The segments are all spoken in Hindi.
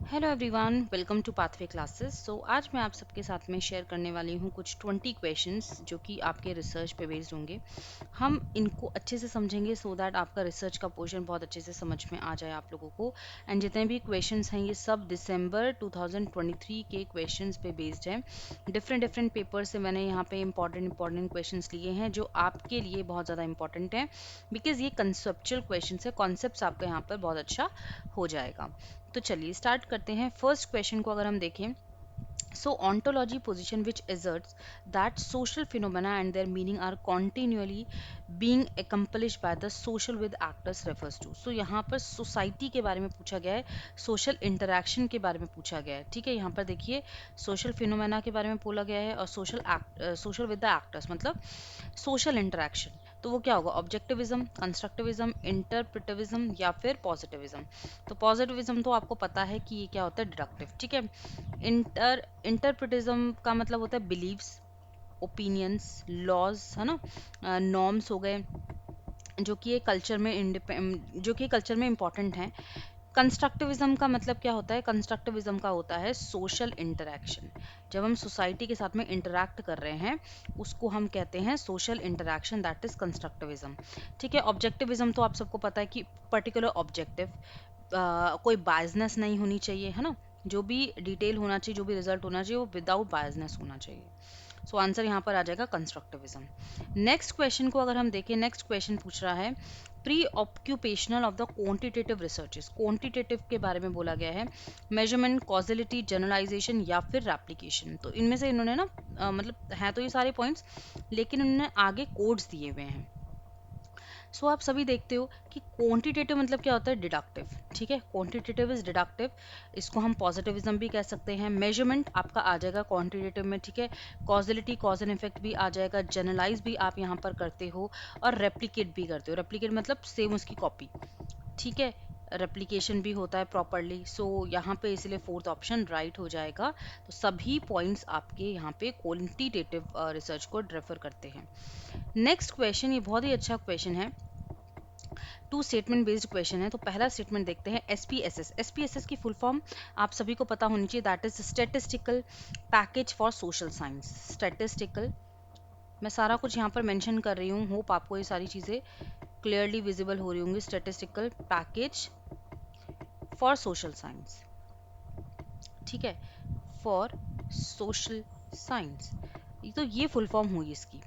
Hello everyone, welcome to Pathway Classes. आज मैं आप सबके साथ में शेयर करने वाली हूँ कुछ 20 क्वेश्चंस जो कि आपके रिसर्च पे बेस्ड होंगे। हम इनको अच्छे से समझेंगे सो दैट आपका रिसर्च का पोर्शन बहुत अच्छे से समझ में आ जाए आप लोगों को। एंड जितने भी क्वेश्चंस हैं ये सब दिसंबर 2023 के क्वेश्चंस पे बेस्ड हैं। डिफरेंट डिफरेंट पेपर से मैंने यहाँ पे इंपॉर्टेंट क्वेश्चंस लिए हैं जो आपके लिए बहुत ज़्यादा इंपॉर्टेंट हैं, बिकॉज ये कंसेप्चुअल क्वेश्चंस है। कॉन्सेप्ट्स आपका यहाँ पर बहुत अच्छा हो जाएगा। तो चलिए स्टार्ट करते हैं। फर्स्ट क्वेश्चन को अगर हम देखें, so ontology position which asserts that social phenomena and their meaning are continually being accomplished by the social with actors refers to। so यहाँ पर सोसाइटी के बारे में पूछा गया है, सोशल इंटरेक्शन के बारे में पूछा गया है। ठीक है, यहाँ पर देखिए सोशल फिनोमेना के बारे में बोला गया है और सोशल विद द एक्टर्स मतलब सोशल इंटरेक्शन। तो वो क्या होगा, ऑब्जेक्टिविज्म, कंस्ट्रक्टिविज्म, इंटरप्रिटिविज्म या फिर पॉजिटिविज्म। तो पॉजिटिविज्म तो आपको पता है कि ये क्या होता है, डिडक्टिव। ठीक है, इंटरप्रिटिज्म का मतलब होता है बिलीव्स, ओपिनियंस, लॉज, है ना, नॉर्म्स हो गए जो कि ये कल्चर में जो कि कल्चर में इंपॉर्टेंट हैं। कंस्ट्रक्टिविज्म का मतलब क्या होता है, कंस्ट्रक्टिविज्म का होता है सोशल इंटरैक्शन। जब हम सोसाइटी के साथ में इंटरैक्ट कर रहे हैं उसको हम कहते हैं social interaction, that is constructivism. ठीक है, ऑब्जेक्टिविज्म तो आप सबको पता है कि पर्टिकुलर ऑब्जेक्टिव, कोई बायसनेस नहीं होनी चाहिए, है ना। जो भी डिटेल होना चाहिए, जो भी रिजल्ट होना चाहिए वो विदाउट बायसनेस होना चाहिए। सो आंसर यहाँ पर आ जाएगा कंस्ट्रक्टिविज्म। नेक्स्ट क्वेश्चन को अगर हम देखें, नेक्स्ट क्वेश्चन पूछ रहा है pre occupational of the quantitative researches. Quantitative के बारे में बोला गया है, मेजरमेंट, कॉजिलिटी, जनरलाइजेशन या फिर रेप्लिकेशन। तो इनमें से इन्होंने ना मतलब है तो ये सारे पॉइंट्स, लेकिन उन्होंने आगे कोड्स दिए हुए हैं। सो आप सभी देखते हो कि क्वांटिटेटिव मतलब क्या होता है, डिडक्टिव। ठीक है, क्वांटिटेटिव इज डिडक्टिव, इसको हम पॉजिटिविज्म भी कह सकते हैं। मेजरमेंट आपका आ जाएगा क्वांटिटेटिव में। ठीक है, कॉजिलिटी, कॉज एंड इफेक्ट भी आ जाएगा, जनरलाइज भी आप यहाँ पर करते हो और रेप्लिकेट भी करते हो। रेप्लिकेट मतलब सेम उसकी कॉपी। ठीक है, रेप्लिकेशन भी होता है प्रॉपरली। सो यहाँ पे इसलिए फोर्थ ऑप्शन राइट हो जाएगा। तो सभी पॉइंट्स आपके यहाँ पे क्वांटिटेटिव रिसर्च को रेफर करते हैं। नेक्स्ट क्वेश्चन, ये बहुत ही अच्छा क्वेश्चन है, टू स्टेटमेंट बेस्ड क्वेश्चन है। तो पहला स्टेटमेंट देखते हैं, एसपीएसएस। एसपीएसएस की फुल फॉर्म आप सभी को पता होनी चाहिए, that is statistical package for social science. Statistical, मैं सारा कुछ यहाँ पर मेंशन कर रही हूँ, होप आपको ये सारी चीज़ें क्लियरली विजिबल हो रही होंगी। Statistical package for social science, ठीक है, फॉर सोशल साइंस, तो ये फुल फॉर्म हुई इसकी।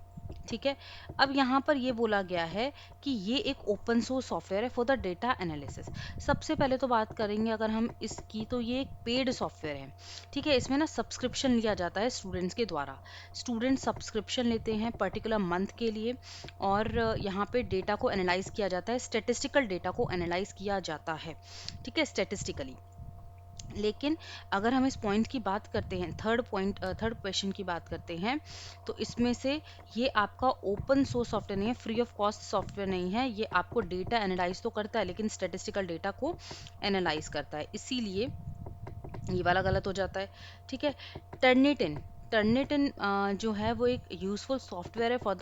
ठीक है, अब यहाँ पर ये बोला गया है कि ये एक ओपन सोर्स सॉफ्टवेयर है फॉर द डेटा एनालिसिस। सबसे पहले तो बात करेंगे अगर हम इसकी, तो ये एक पेड सॉफ्टवेयर है। ठीक है, इसमें ना सब्सक्रिप्शन लिया जाता है स्टूडेंट्स के द्वारा। स्टूडेंट सब्सक्रिप्शन लेते हैं पर्टिकुलर मंथ के लिए, और यहाँ पे डेटा को एनालाइज किया जाता है, स्टेटिस्टिकल डेटा को एनालाइज किया जाता है। ठीक है, स्टेटिस्टिकली। लेकिन अगर हम इस पॉइंट की बात करते हैं, थर्ड क्वेश्चन की बात करते हैं, तो इसमें से ये आपका ओपन सोर्स सॉफ्टवेयर नहीं है, फ्री ऑफ कॉस्ट सॉफ्टवेयर नहीं है। ये आपको डेटा एनालाइज तो करता है लेकिन स्टेटिस्टिकल डेटा को एनालाइज करता है, इसीलिए ये वाला गलत हो जाता है। ठीक है, टर्निटिन, टर्निटिन जो है वो एक यूजफुल सॉफ्टवेयर है for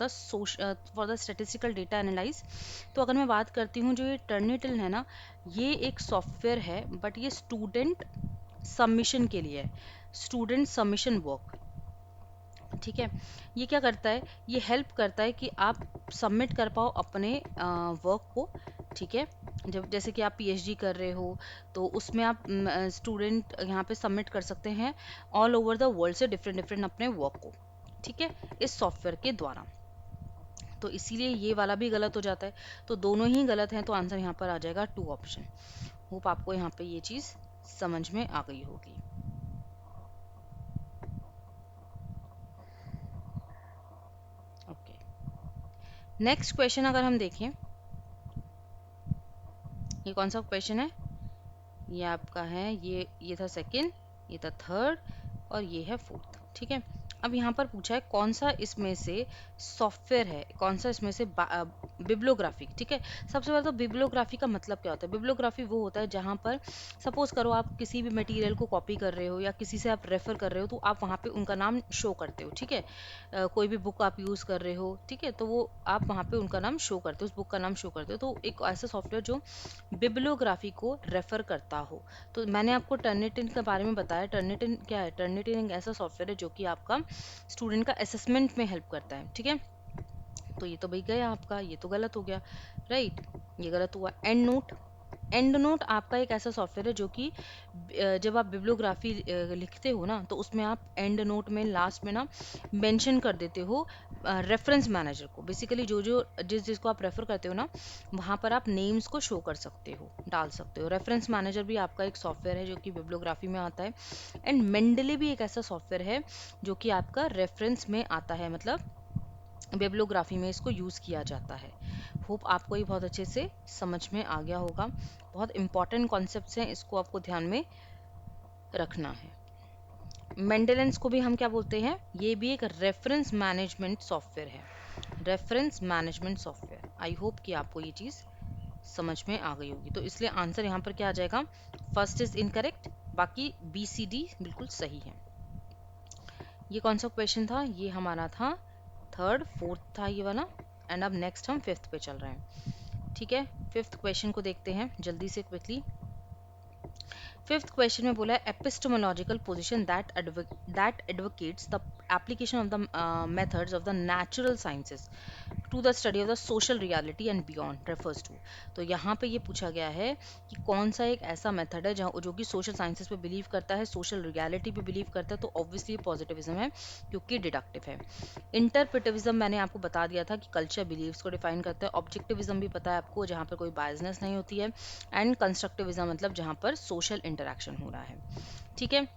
the statistical data analyse. तो अगर मैं बात करती हूँ, जो ये टर्निटिन है ना, ये एक सॉफ्टवेयर है बट ये स्टूडेंट सबमिशन के लिए है, स्टूडेंट सबमिशन वर्क। ठीक है, ये क्या करता है, ये हेल्प करता है कि आप सबमिट कर पाओ अपने वर्क को। ठीक है, जब जैसे कि आप पीएचडी कर रहे हो तो उसमें आप स्टूडेंट यहाँ पे सबमिट कर सकते हैं ऑल ओवर द वर्ल्ड से डिफरेंट डिफरेंट अपने वर्क को। ठीक है, इस सॉफ्टवेयर के द्वारा। तो इसीलिए ये वाला भी गलत हो जाता है, तो दोनों ही गलत हैं। तो आंसर यहाँ पर आ जाएगा टू ऑप्शन। होप आपको यहाँ पे ये चीज़ समझ में आ गई होगी। ओके, नेक्स्ट क्वेश्चन अगर हम देखें, ये कौन सा क्वेश्चन है, ये आपका है, ये था सेकंड, ये था थर्ड और ये है फोर्थ। ठीक है, अब यहाँ पर पूछा है कौन सा इसमें से सॉफ्टवेयर है, कौन सा इसमें से बिब्लियोग्राफी, ठीक है। सबसे पहले तो बिब्लियोग्राफी का मतलब क्या होता है? बिब्लियोग्राफी वो होता है जहाँ पर सपोज करो आप किसी भी मटेरियल को कॉपी कर रहे हो या किसी से आप रेफर कर रहे हो, तो आप वहाँ पे उनका नाम शो करते हो, ठीक है। कोई भी बुक आप यूज कर रहे हो, ठीक है, तो वो आप वहाँ पे उनका नाम शो करते हो, उस बुक का नाम शो करते हो, तो एक ऐसा सॉफ्टवेयर जो बिब्लियोग्राफी को रेफर करता हो। तो मैंने आपको टर्निटिन के बारे में बताया। टर्निटिन क्या है? टर्निटिन एक ऐसा सॉफ्टवेयर है जो कि आपका स्टूडेंट का असेसमेंट में हेल्प करता है, ठीक है। तो ये तो भाई गया आपका, ये तो गलत हो गया, राइट, ये गलत हुआ। एंड नोट, एंड नोट आपका एक ऐसा सॉफ्टवेयर है जो कि जब आप बिब्लियोग्राफी लिखते हो ना, तो उसमें आप एंड नोट में लास्ट में ना मेंशन कर देते हो रेफरेंस मैनेजर को। बेसिकली जो जो जिस जिसको आप रेफर करते हो ना, वहां पर आप नेम्स को शो कर सकते हो, डाल सकते हो। रेफरेंस मैनेजर भी आपका एक सॉफ्टवेयर है जो कि बिब्लियोग्राफी में आता है। एंड मेंडले भी एक ऐसा सॉफ्टवेयर है जो कि आपका रेफरेंस में आता है, मतलब बिब्लियोग्राफी में इसको यूज किया जाता है। होप आपको ये बहुत अच्छे से समझ में आ गया होगा। बहुत इंपॉर्टेंट कॉन्सेप्ट्स हैं, इसको आपको ध्यान में रखना है। मेंडेलेंस को भी हम क्या बोलते हैं? ये भी एक रेफरेंस मैनेजमेंट सॉफ्टवेयर है, reference management software. I hope कि आपको ये चीज समझ में आ गई होगी। तो इसलिए आंसर यहाँ पर क्या आ जाएगा? फर्स्ट इज इनकरेक्ट, बाकी बी सी डी बिल्कुल सही है। ये कौन सा क्वेश्चन था? ये हमारा था थर्ड, फोर्थ था ये वाला। एंड अब नेक्स्ट हम फिफ्थ पे चल रहे हैं, ठीक है। फिफ्थ क्वेश्चन को देखते हैं जल्दी से, क्विकली। फिफ्थ क्वेश्चन में बोला है epistemological position that advocates the application of the methods of the natural sciences to the study of the social reality and beyond refers to. तो यहाँ पे ये पूछा गया है कि कौन सा एक ऐसा मेथड है जहाँ जो कि सोशल साइंसेस पे बिलीव करता है, सोशल रियलिटी पे बिलीव करता है। तो ऑब्वियसली पॉजिटिविज्म है क्योंकि डिडक्टिव है। इंटरप्रिटिविज्म मैंने आपको बता दिया था कि कल्चर बिलीव्स को डिफाइन करता है। ऑब्जेक्टिविज्म भी पता है आपको, जहाँ पर कोई बायसनेस नहीं होती है। एंड कंस्ट्रक्टिविज्म मतलब जहाँ पर सोशल इंटरेक्शन हो रहा है, ठीक है।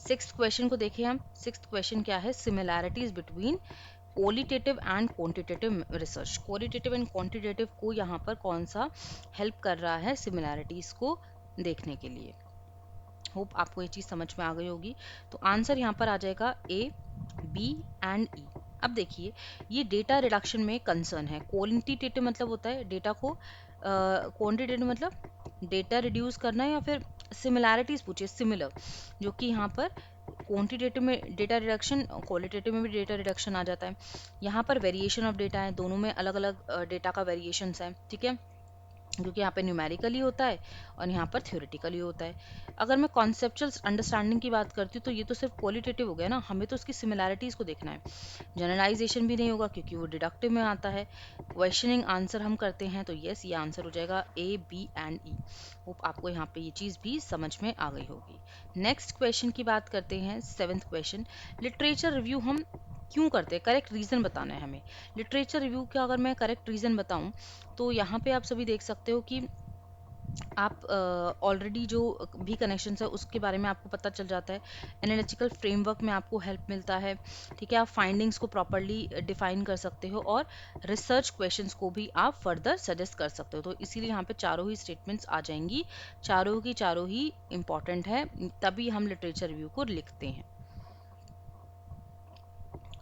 सिक्स्थ क्वेश्चन को देखें हम। सिक्स्थ क्वेश्चन क्या है? Similarities between qualitative and quantitative research. Qualitative and quantitative को यहाँ पर कौन सा हेल्प कर रहा है सिमिलैरिटीज को देखने के लिए? होप आपको ये चीज समझ में आ गई होगी। तो आंसर यहाँ पर आ जाएगा ए, बी एंड ई। अब देखिए, ये डेटा रिडक्शन में कंसर्न है। क्वांटिटेटिव मतलब होता है डेटा को, क्वांटिटेटिव मतलब डेटा रिड्यूस करना है, या फिर सिमिलैरिटीज पूछिए, सिमिलर, जो कि यहाँ पर क्वांटिटेटिव में डेटा रिडक्शन, क्वालिटेटिव में भी डेटा रिडक्शन आ जाता है। यहाँ पर वेरिएशन ऑफ डेटा है, दोनों में अलग अलग डेटा का वेरिएशंस है, ठीक है, क्योंकि यहाँ पे न्यूमेरिकली होता है और यहाँ पर थ्योरेटिकली होता है। अगर मैं कॉन्सेप्चुअल अंडरस्टैंडिंग की बात करती हूँ तो ये तो सिर्फ क्वालिटेटिव हो गया ना, हमें तो उसकी सिमिलैरिटीज को देखना है। जनरलाइजेशन भी नहीं होगा क्योंकि वो डिडक्टिव में आता है। क्वेश्चनिंग आंसर हम करते हैं, तो यस, ये आंसर हो जाएगा ए, बी एंड ई। होप आपको यहाँ पे ये चीज़ भी समझ में आ गई होगी। नेक्स्ट क्वेश्चन की बात करते हैं, सेवेंथ क्वेश्चन। लिटरेचर रिव्यू हम क्यों करते हैं? करेक्ट रीजन बताना है हमें। लिटरेचर रिव्यू का अगर मैं करेक्ट रीजन बताऊं, तो यहाँ पे आप सभी देख सकते हो कि आप ऑलरेडी जो भी कनेक्शन है उसके बारे में आपको पता चल जाता है। एनालिटिकल फ्रेमवर्क में आपको हेल्प मिलता है, ठीक है। आप फाइंडिंग्स को प्रॉपरली डिफाइन कर सकते हो और रिसर्च क्वेश्चंस को भी आप फर्दर सजेस्ट कर सकते हो। तो इसीलिए यहाँ पे चारों ही स्टेटमेंट्स आ जाएंगी, चारों की चारों ही इंपॉर्टेंट है, तभी हम लिटरेचर रिव्यू को लिखते हैं।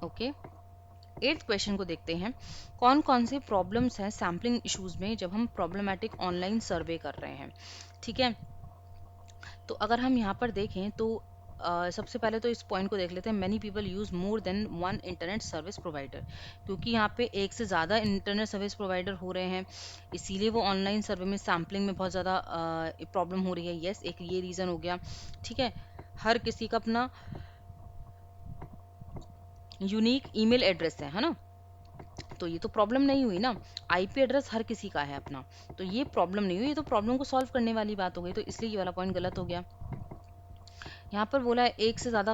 ओके, एट्थ क्वेश्चन को देखते हैं। कौन कौन से प्रॉब्लम्स हैं सैम्पलिंग इश्यूज में जब हम प्रॉब्लमेटिक ऑनलाइन सर्वे कर रहे हैं, ठीक है। तो अगर हम यहाँ पर देखें तो सबसे पहले तो इस पॉइंट को देख लेते हैं। Many people use more than one internet service provider, क्योंकि यहाँ पे एक से ज़्यादा इंटरनेट सर्विस प्रोवाइडर हो रहे हैं, इसीलिए वो ऑनलाइन सर्वे में सैम्पलिंग में बहुत ज़्यादा प्रॉब्लम हो रही है। यस, एक ये रीज़न हो गया, ठीक है। हर किसी का अपना यूनिक ईमेल एड्रेस है ना, तो ये तो प्रॉब्लम नहीं हुई ना। आईपी एड्रेस हर किसी का है अपना, तो ये प्रॉब्लम नहीं हुई, ये तो प्रॉब्लम को सॉल्व करने वाली बात हो गई। तो इसलिए ये वाला पॉइंट गलत हो गया। यहाँ पर बोला है एक से ज़्यादा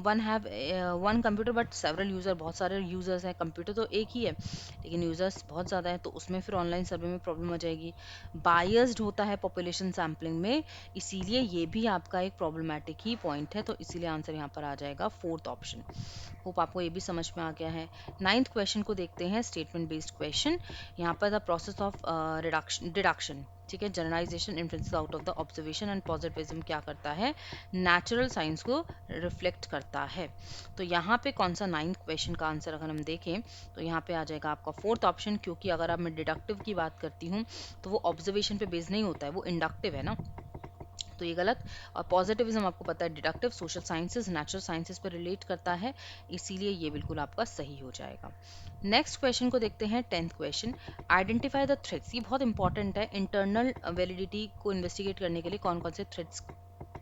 one have one computer but several user, बहुत सारे यूज़र्स हैं। कंप्यूटर तो एक ही है लेकिन यूज़र्स बहुत ज़्यादा है, तो उसमें फिर ऑनलाइन सर्वे में प्रॉब्लम आ जाएगी। बायस्ड होता है पॉपुलेशन सैम्पलिंग में, इसीलिए ये भी आपका एक प्रॉब्लमेटिक ही पॉइंट है। तो इसीलिए आंसर यहाँ पर आ जाएगा फोर्थ ऑप्शन। होप आपको ये भी समझ में आ गया है। नाइन्थ क्वेश्चन को देखते हैं, स्टेटमेंट बेस्ड क्वेश्चन। यहाँ पर द प्रोसेस ऑफ डिडक्शन, ठीक है, generalisation influences out of the observation and positivism क्या करता है, नेचुरल साइंस को रिफ्लेक्ट करता है। तो यहाँ पे कौन सा 9th क्वेश्चन का आंसर अगर हम देखें तो यहाँ पे आ जाएगा आपका 4th ऑप्शन, क्योंकि अगर अब मैं डिडक्टिव की बात करती हूँ तो वो ऑब्जर्वेशन पे बेस्ड नहीं होता है, वो इंडक्टिव है ना, तो ये गलत। और पॉजिटिविज्म आपको पता है deductive, social sciences natural sciences पर रिलेट करता है, इसीलिए ये बिल्कुल आपका सही हो जाएगा। नेक्स्ट क्वेश्चन को देखते हैं, 10th question, identify the threads. ये बहुत इंपॉर्टेंट है, इंटरनल वैलिडिटी को इन्वेस्टिगेट करने के लिए कौन कौन से थ्रेड्स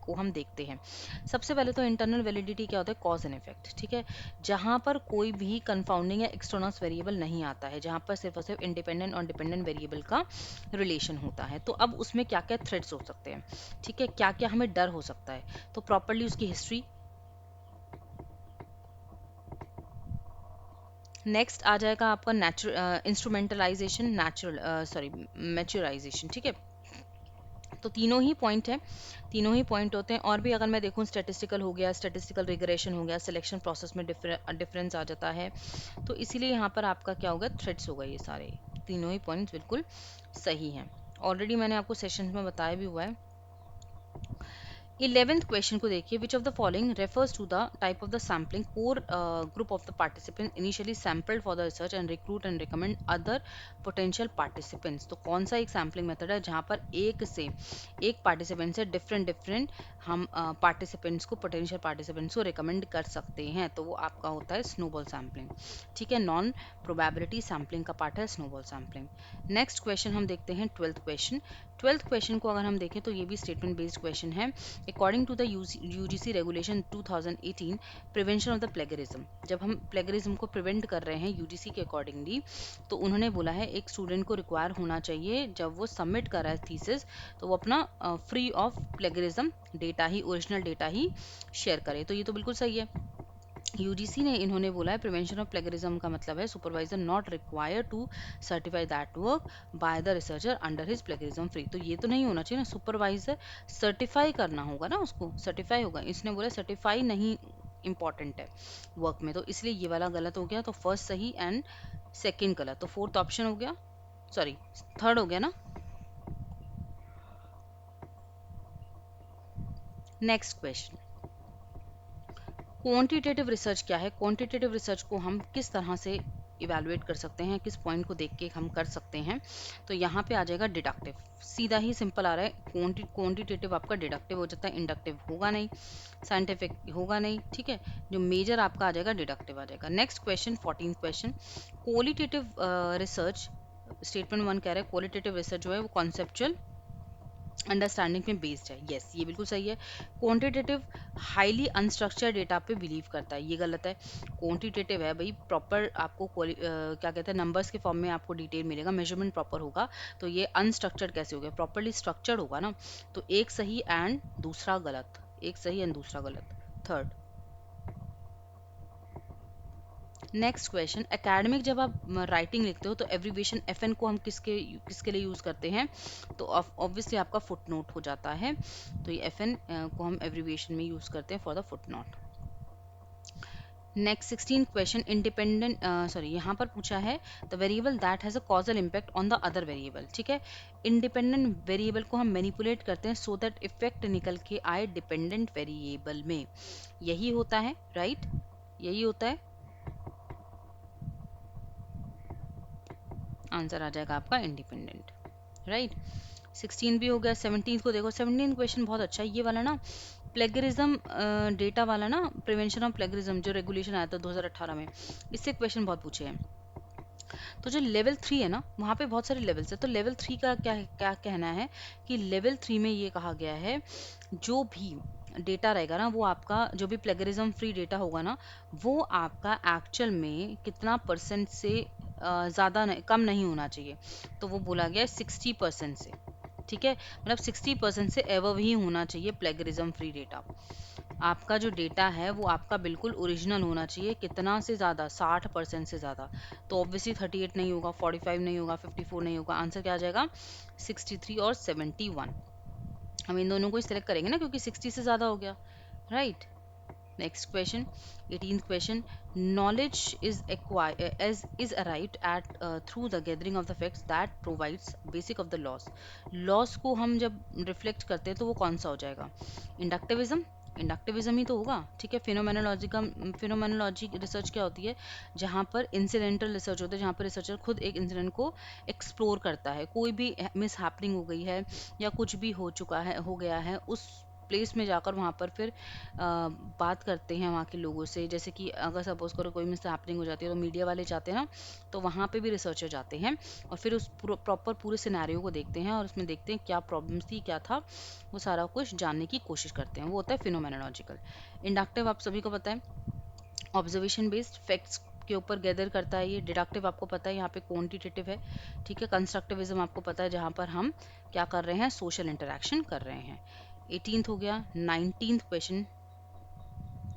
को हम देखते हैं। सबसे पहले तो इंटरनल वैलिडिटी क्या होता है, कॉज एंड इफेक्ट, ठीक है, जहां पर कोई भी कंफाउंडिंग या एक्सटर्नल वेरिएबल नहीं आता है, जहां पर सिर्फ और सिर्फ इंडिपेंडेंट और डिपेंडेंट वेरिएबल का रिलेशन होता है। तो अब उसमें क्या क्या थ्रेड्स हो सकते हैं, ठीक है, क्या क्या हमें डर हो सकता है, तो प्रॉपरली उसकी हिस्ट्री। नेक्स्ट आ जाएगा आपका नेचुरल इंस्ट्रूमेंटलाइजेशन, नेचुरल सॉरी मैच्योराइजेशन, ठीक है। तो तीनों ही पॉइंट है, तीनों ही पॉइंट होते हैं। और भी अगर मैं देखूं, स्टैटिस्टिकल हो गया, स्टैटिस्टिकल रिग्रेशन हो गया, सिलेक्शन प्रोसेस में डिफरेंस आ जाता है, तो इसीलिए यहाँ पर आपका क्या होगा, थ्रेड्स होगा, ये सारे तीनों ही पॉइंट्स बिल्कुल सही हैं। ऑलरेडी मैंने आपको सेशन में बताया भी हुआ है। 11th क्वेश्चन को देखिए, which of the following refers to the type of the sampling core group of the participant initially sampled for the research and recruit and recommend other potential participants. तो कौन सा एक सैम्पलिंग मेथड है जहां पर एक पार्टिसिपेंट से डिफरेंट डिफरेंट हम पार्टिसिपेंट्स को, पोटेंशियल पार्टिसिपेंट्स को रिकमेंड कर सकते हैं, तो वो आपका होता है स्नोबॉल सैम्पलिंग, ठीक है, नॉन प्रोबेबिलिटी सैम्पलिंग का पार्ट है स्नोबॉल सैम्पलिंग। नेक्स्ट क्वेश्चन हम देखते हैं 12th क्वेश्चन। 12th क्वेश्चन को अगर हम देखें तो ये भी स्टेटमेंट बेस्ड क्वेश्चन है। According to the UGC regulation 2018 prevention of the plagiarism, जब हम प्लेगरिज्म को प्रिवेंट कर रहे हैं यूजीसी के अकॉर्डिंगली, तो उन्होंने बोला है एक स्टूडेंट को रिक्वायर होना चाहिए जब वो सबमिट कर रहा है थीसिस, तो वो अपना free of plagiarism data he, original data he share करे, तो ये तो बिल्कुल सही है। यूजीसी ने इन्होंने बोला है प्रिवेंशन ऑफ प्लेगरिज्म का मतलब है supervisor not required to certify that work by the researcher under his plagiarism free, तो ये तो नहीं होना चाहिए ना, सुपरवाइजर सर्टिफाई करना होगा ना, उसको सर्टिफाई होगा, इसने बोला सर्टिफाई नहीं इंपॉर्टेंट है वर्क में, तो इसलिए ये वाला गलत हो गया, तो फर्स्ट सही एंड सेकंड गलत, तो फोर्थ ऑप्शन हो गया, सॉरी थर्ड हो गया ना। नेक्स्ट क्वेश्चन, क्वांटिटेटिव रिसर्च क्या है, क्वांटिटेटिव रिसर्च को हम किस तरह से इवेलुएट कर सकते हैं, किस पॉइंट को देख के हम कर सकते हैं, तो यहाँ पे आ जाएगा डिडक्टिव, सीधा ही सिंपल आ रहा है, क्वांटिटेटिव आपका डिडक्टिव हो जाता है, इंडक्टिव होगा नहीं, साइंटिफिक होगा नहीं, ठीक है, जो मेजर आपका आ जाएगा डिडक्टिव आ जाएगा। Next question 14th question, qualitative research, statement 1 कह रहा है क्वालिटेटिव रिसर्च जो है वो कॉन्सेप्चुअल अंडरस्टैंडिंग में बेस्ड है, यस ये बिल्कुल सही है। क्वांटिटेटिव हाईली अनस्ट्रक्चर्ड डेटा पे बिलीव करता है, ये गलत है। क्वांटिटेटिव है भाई, प्रॉपर आपको क्या कहते हैं, नंबर्स के फॉर्म में आपको डिटेल मिलेगा, मेजरमेंट प्रॉपर होगा, तो ये अनस्ट्रक्चर्ड कैसे हो गया, प्रॉपरली स्ट्रक्चर्ड होगा ना, तो एक सही एंड दूसरा गलत, एक सही एंड दूसरा गलत, थर्ड। नेक्स्ट क्वेश्चन, एकेडमिक जब आप राइटिंग लिखते हो तो एब्रीविएशन एफएन को हम किसके लिए यूज करते हैं, तो ऑब्वियसली आपका फुट नोट हो जाता है, तो ये एफएन को हम एब्रीविएशन में यूज करते हैं for the foot note. Next 16 question, independent sorry यहाँ पर पूछा है the variable that has a causal impact on the other variable, ठीक है, इंडिपेंडेंट वेरिएबल को हम मैनिपुलेट करते हैं सो दैट इफेक्ट निकल के आए डिपेंडेंट वेरिएबल में, यही होता है राइट, यही होता है, आंसर आ जाएगा आपका इंडिपेंडेंट, राइट। 16 भी हो गया, 17 को देखो, 17 क्वेश्चन बहुत अच्छा है ये वाला ना, प्लेगरिज्म डेटा वाला ना, प्रिवेंशन ऑफ प्लेगरिज्म जो रेगुलेशन आया था 2018 में, इससे क्वेश्चन बहुत पूछे हैं। तो जो लेवल 3 है ना, वहाँ पे बहुत सारे लेवल्स है, तो लेवल 3 का क्या क्या कहना है कि लेवल 3 में ये कहा गया है जो भी डेटा रहेगा ना, वो आपका जो भी प्लेगरिज्म फ्री डेटा होगा ना, वो आपका एक्चुअल में कितना परसेंट से ज़्यादा कम नहीं होना चाहिए, तो वो बोला गया 60% से, ठीक है, मतलब 60% से एवव ही होना चाहिए प्लेगरिज्म फ्री डेटा, आपका जो डेटा है वो आपका बिल्कुल ओरिजिनल होना चाहिए, कितना से ज़्यादा, 60% से ज़्यादा, तो ऑब्वियसली 38 नहीं होगा, 45 नहीं होगा, 54 नहीं होगा, आंसर क्या आ जाएगा 63 और 71, हम इन दोनों को ही सिलेक्ट करेंगे ना क्योंकि 60 से ज़्यादा हो गया, right. Next question, 18th question. Knowledge is acquired as is arrived at through the gathering of the facts that provides basic of the laws. Laws को हम जब रिफ्लेक्ट करते हैं तो वो कौन सा हो जाएगा? इंडक्टिविज्म, इंडक्टिविज्म ही तो होगा, ठीक है। फिनोमेनोलॉजी का, फिनोमेनोलॉजी रिसर्च क्या होती है? जहाँ पर इंसिडेंटल रिसर्च होता है, जहाँ पर रिसर्चर खुद एक इंसिडेंट को एक्सप्लोर करता है, कोई भी मिस हैपनिंग हो गई है या कुछ भी हो चुका है, हो गया है, उस प्लेस में जाकर वहाँ पर फिर बात करते हैं वहाँ के लोगों से। जैसे कि अगर सपोज करो कोई मिस हैपनिंग हो जाती है तो मीडिया वाले जाते हैं ना, तो वहाँ पे भी रिसर्चर जाते हैं और फिर उस प्रॉपर पूरे सिनेरियो को देखते हैं और उसमें देखते हैं क्या प्रॉब्लम्स थी, क्या था, वो सारा कुछ जानने की कोशिश करते हैं। वो होता है फिनोमेनोलॉजिकल। इंडक्टिव आप सभी को पता है, ऑब्जर्वेशन बेस्ड फैक्ट्स के ऊपर गैदर करता है ये। डिडक्टिव आपको पता है यहाँ पे क्वांटिटेटिव है, ठीक है। कंस्ट्रक्टिविज्म आपको पता है जहाँ पर हम क्या कर रहे हैं, सोशल इंटरेक्शन कर रहे हैं। 18th हो गया। 19th क्वेश्चन,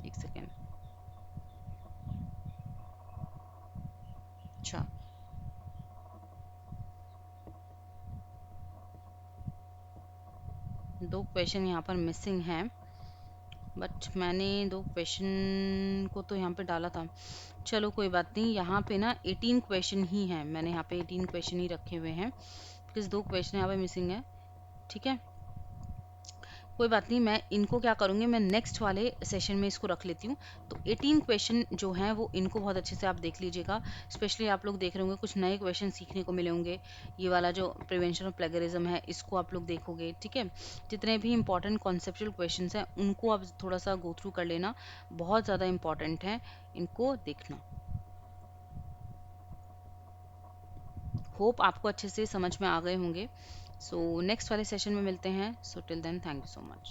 एक सेकेंड। अच्छा, दो क्वेश्चन यहाँ पर मिसिंग हैं, बट मैंने दो क्वेश्चन को तो यहाँ पे डाला था। चलो कोई बात नहीं, यहाँ पे ना 18 क्वेश्चन ही हैं, मैंने यहाँ पे 18 क्वेश्चन ही रखे हुए हैं, बिकॉज दो क्वेश्चन यहाँ पे मिसिंग है, ठीक है। कोई बात नहीं, मैं इनको क्या करूँगी, मैं नेक्स्ट वाले सेशन में इसको रख लेती हूँ। तो 18 क्वेश्चन जो हैं वो इनको बहुत अच्छे से आप देख लीजिएगा। स्पेशली आप लोग देख रहे होंगे कुछ नए क्वेश्चन सीखने को मिले होंगे। ये वाला जो प्रिवेंशन ऑफ प्लेगरिज्म है इसको आप लोग देखोगे, ठीक है। जितने भी इंपॉर्टेंट कॉन्सेप्चुअल क्वेश्चन हैं उनको आप थोड़ा सा गो थ्रू कर लेना, बहुत ज़्यादा इंपॉर्टेंट है, इनको देखना। होप आपको अच्छे से समझ में आ गए होंगे। सो नेक्स्ट वाले सेशन में मिलते हैं। So till then, thank you so much.